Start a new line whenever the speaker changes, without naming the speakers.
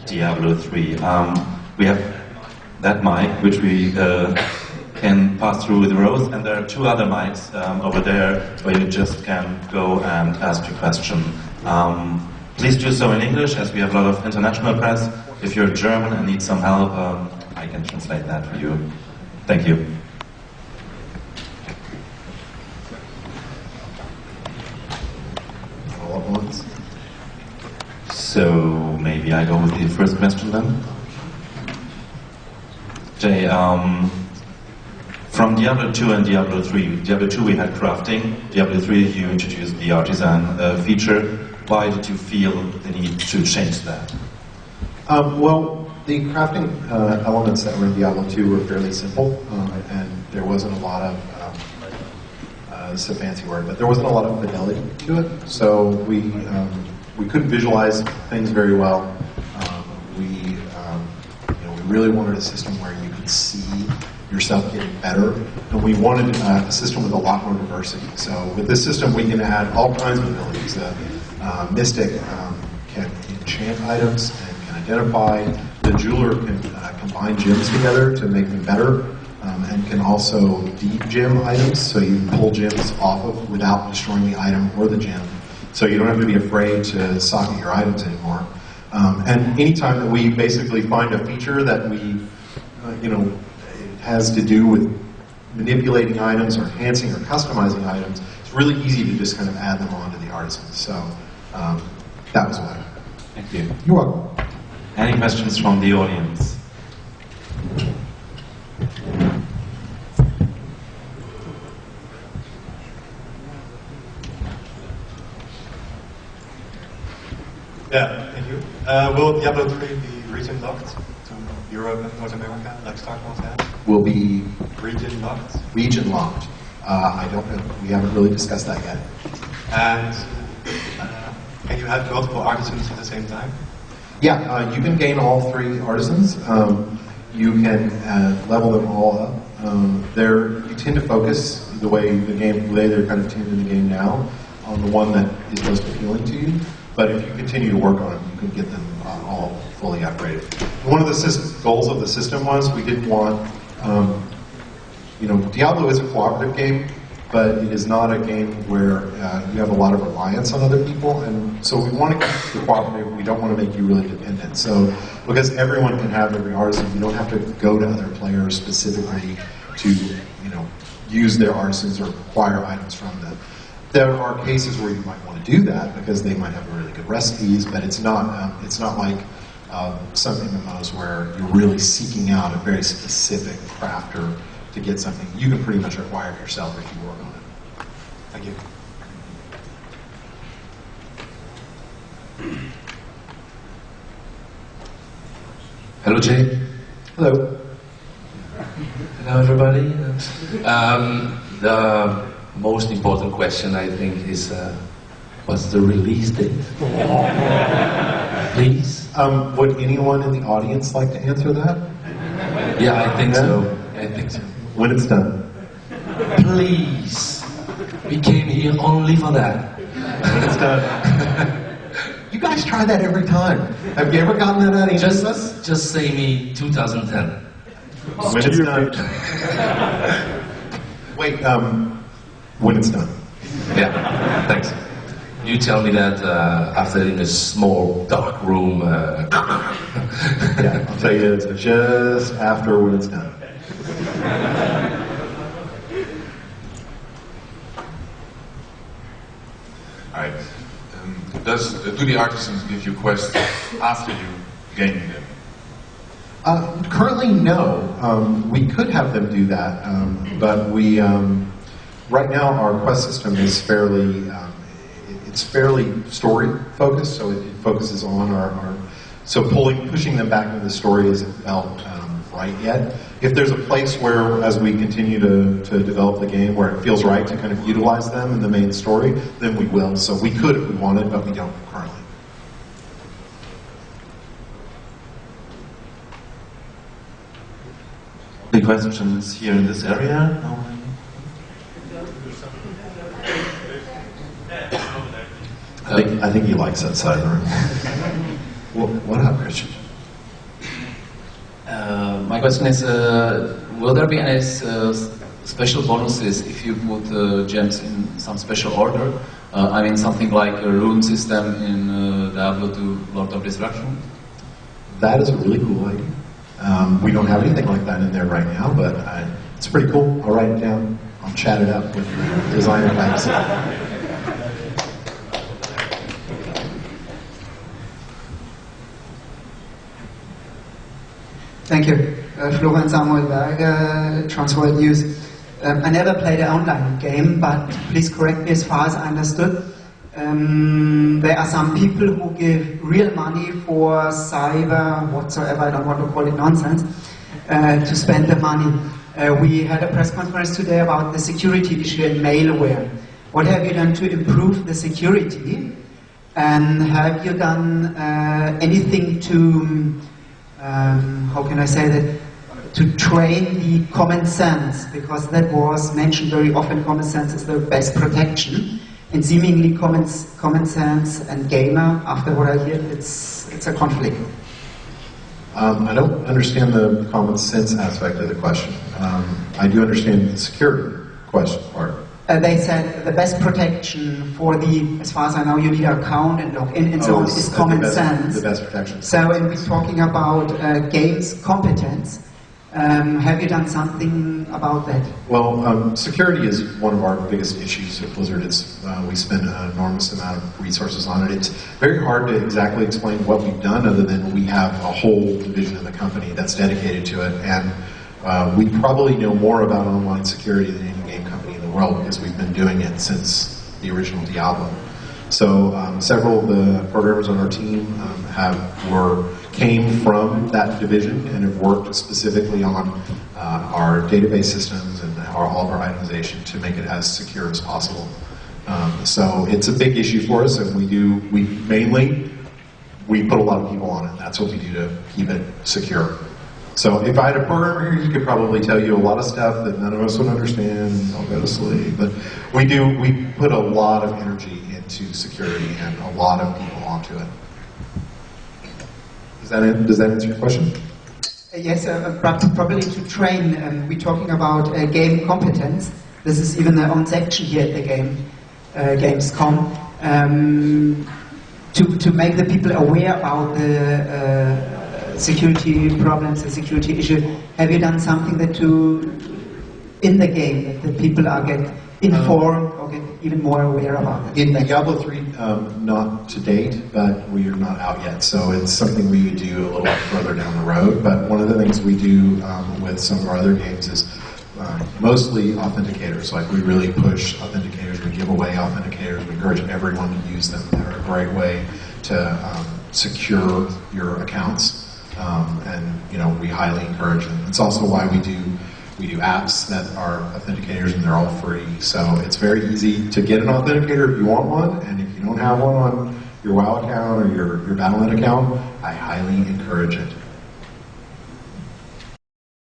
Diablo 3. We have that mic, which we can pass through the rows, and there are two other mics over there where you just can go and ask your question. Please do so in English, as we have a lot of international press. If you're German and need some help, I can translate that for you. Thank you.
All at once.
So maybe I go with the first question then. Jay, from Diablo 2 and Diablo 3, Diablo 2 we had crafting, Diablo 3 you introduced the Artisan feature. Why did you feel the need to change that?
Well, the crafting elements that were in Diablo 2 were fairly simple, and there wasn't a lot of, this is a fancy word, but there wasn't a lot of fidelity to it. So we couldn't visualize things very well. We really wanted a system where you could see yourself getting better, and we wanted a system with a lot more diversity. So with this system, we can add all kinds of abilities. Mystic can enchant items and can identify. The jeweler can combine gems together to make them better, and can also de-gem items, so you can pull gems off of without destroying the item or the gem. So you don't have to be afraid to socket your items anymore. And anytime that we basically find a feature that we, it has to do with manipulating items or enhancing or customizing items, it's really easy to just kind of add them onto the Artisan. So that was why.
Thank you.
You're welcome.
Any questions from the audience?
Yeah, thank you. Will Diablo 3 be region locked to Europe and North America, like StarCraft has?
Will be
Region locked?
region locked. I don't know. We haven't really discussed that yet.
And can you have multiple artisans at the same time?
Yeah, you can gain all three artisans. You can level them all up. You tend to focus the way they're kind of tuned in the game now on the one that is most appealing to you. But if you continue to work on it, you can get them all fully upgraded. One of the goals of the system was we didn't want, Diablo is a cooperative game, but it is not a game where you have a lot of reliance on other people, and so we want to keep it cooperative. We don't want to make you really dependent. So because everyone can have every artisan, you don't have to go to other players specifically to use their artisans or acquire items from them. There are cases where you might want to do that because they might have really good recipes, but it's not like some MMOs where you're really seeking out a very specific crafter to get something. You can pretty much acquire it yourself if you work on it.
Thank you.
Hello, Jay.
Hello.
Hello, everybody. The most important question, I think, is what's the release date? Please?
Would anyone in the audience like to answer that?
Yeah, I think so. I think so.
When it's done.
Please. We came here only for that.
When it's done. You guys try that every time. Have you ever gotten that out of any of us?
Just say me 2010.
When it's done. Wait, when it's done.
Yeah, thanks. You tell me that after in a small dark room.
Yeah, I'll tell you it's just after when it's done.
Right. Do the artisans give you quests after you gain them?
Currently, no. We could have them do that, but we right now our quest system is fairly story focused, so it focuses on our so pushing them back into the story isn't felt right yet. If there's a place where, as we continue to develop the game, where it feels right to kind of utilize them in the main story, then we will. So we could if we wanted, but we don't currently.
The questions here in this area? No?
I think he likes that side of the room. What up, Christian?
My question is, will there be any special bonuses if you put gems in some special order? I mean, something like a rune system in Diablo 2 Lord of Destruction?
That is a really cool idea. We don't have anything like that in there right now, but it's pretty cool. I'll write it down. I'll chat it up with the designer guys.
Thank you. Florian Samuel Berger, Transworld News. I never played an online game, but please correct me as far as I understood. There are some people who give real money for cyber, whatsoever, I don't want to call it nonsense, to spend the money. We had a press conference today about the security issue in malware. What have you done to improve the security? And have you done anything to, how can I say that, to train the common sense? Because that was mentioned very often, common sense is the best protection. And seemingly common sense and gamer, after what I hear, it's a conflict.
I don't understand the common sense aspect of the question. I do understand the security question part.
They said the best protection for the, as far as I know, you need an account and log in and so on, is common sense.
The best protection.
So when we're talking about games competence, have you done something about that?
Well, security is one of our biggest issues at Blizzard. We spend an enormous amount of resources on it. It's very hard to exactly explain what we've done other than we have a whole division of the company that's dedicated to it. And we probably know more about online security than any game company in the world because we've been doing it since the original Diablo. So several of the programmers on our team came from that division and have worked specifically on our database systems and all of our itemization to make it as secure as possible. So it's a big issue for us, and we put a lot of people on it. That's what we do to keep it secure. So if I had a programmer here, he could probably tell you a lot of stuff that none of us would understand. I'll go to sleep. But we put a lot of energy into security and a lot of people onto it. Does that answer your question?
Yes, probably to train. We're talking about game competence. This is even their own section here at the GamesCom. To make the people aware about the security problems, the security issue. Have you done something in the game that the people are get informed or get even more aware about it?
In Diablo 3, not to date, but we are not out yet. So it's something we would do a little further down the road. But one of the things we do with some of our other games is mostly authenticators. Like we really push authenticators. We give away authenticators. We encourage everyone to use them. They're a great way to secure your accounts. And we highly encourage them. It's also why we do apps that are authenticators, and they're all free. So it's very easy to get an authenticator if you want one, and if you don't have one on your WoW account or your Battle.net account, I highly encourage it.